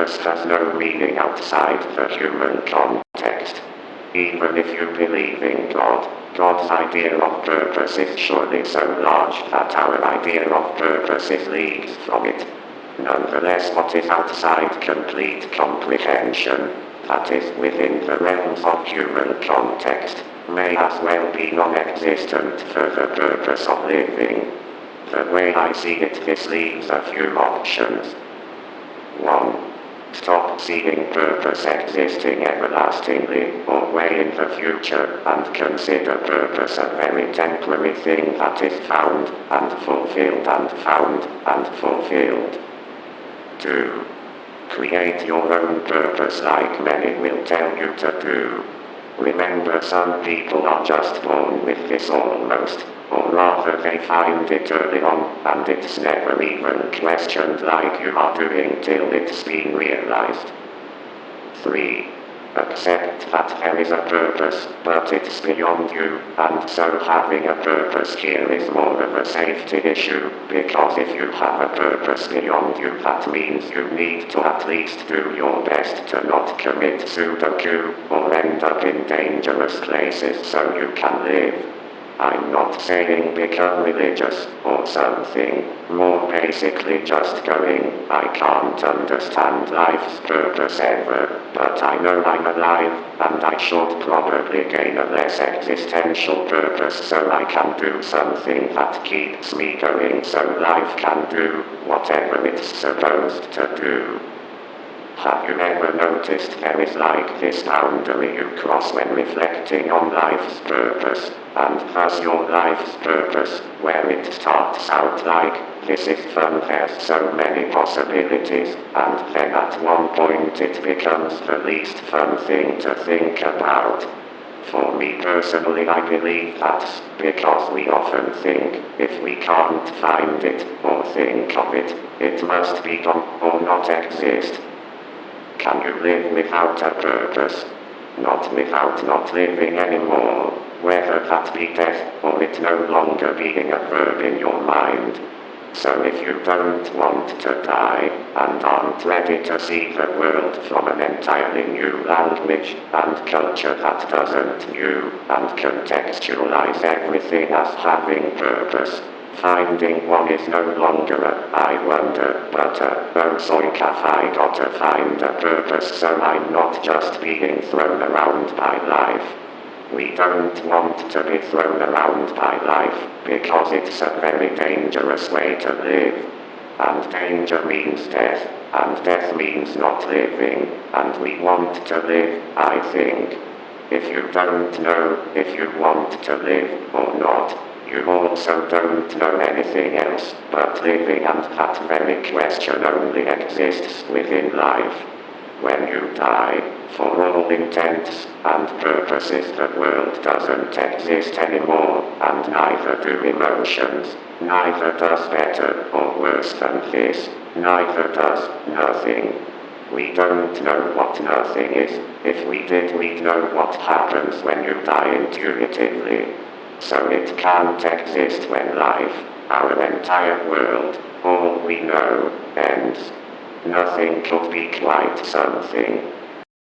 purpose has no meaning outside the human context. Even if you believe in God, God's idea of purpose is surely so large that our idea of purpose is leagues from it. Nonetheless, what is outside complete comprehension, that is within the realms of human context, may as well be non-existent for the purpose of living. The way I see it, this leaves a few options. 1. Stop seeing purpose existing everlastingly or way in the future and consider purpose a very temporary thing that is found and fulfilled and found and fulfilled. 2. Create your own purpose like many will tell you to do. Remember, some people are just born with this almost, or rather they find it early on, and it's never even questioned like you are doing till it's been realized. 3. Accept that there is a purpose, but it's beyond you, and so having a purpose here is more of a safety issue, because if you have a purpose beyond you, that means you need to at least do your best to not commit Sudoku, or end up in dangerous places so you can live. I'm not saying become religious or something, more basically just going, I can't understand life's purpose ever, but I know I'm alive, and I should probably gain a less existential purpose so I can do something that keeps me going so life can do whatever it's supposed to do. Have you ever noticed there is like this boundary you cross when reflecting on life's purpose, and thus your life's purpose, where it starts out like, this is fun, there's so many possibilities, and then at one point it becomes the least fun thing to think about. For me personally, I believe that's because we often think, if we can't find it, or think of it, it must be gone, or not exist. Can you live without a purpose? Not without not living anymore, whether that be death, or it no longer being a verb in your mind. So if you don't want to die, and aren't ready to see the world from an entirely new language, and culture that doesn't view, and contextualize everything as having purpose, finding one is no longer a, I wonder, but a, oh zoink have I gotta find a purpose so I'm not just being thrown around by life. We don't want to be thrown around by life, because it's a very dangerous way to live. And danger means death, and death means not living, and we want to live, I think. If you don't know if you want to live or not, you also don't know anything else but living, and that very question only exists within life. When you die, for all intents and purposes, the world doesn't exist anymore, and neither do emotions, neither does better or worse than this, neither does nothing. We don't know what nothing is. If we did, we'd know what happens when you die intuitively. So it can't exist when life, our entire world, all we know, ends. Nothing could be quite something.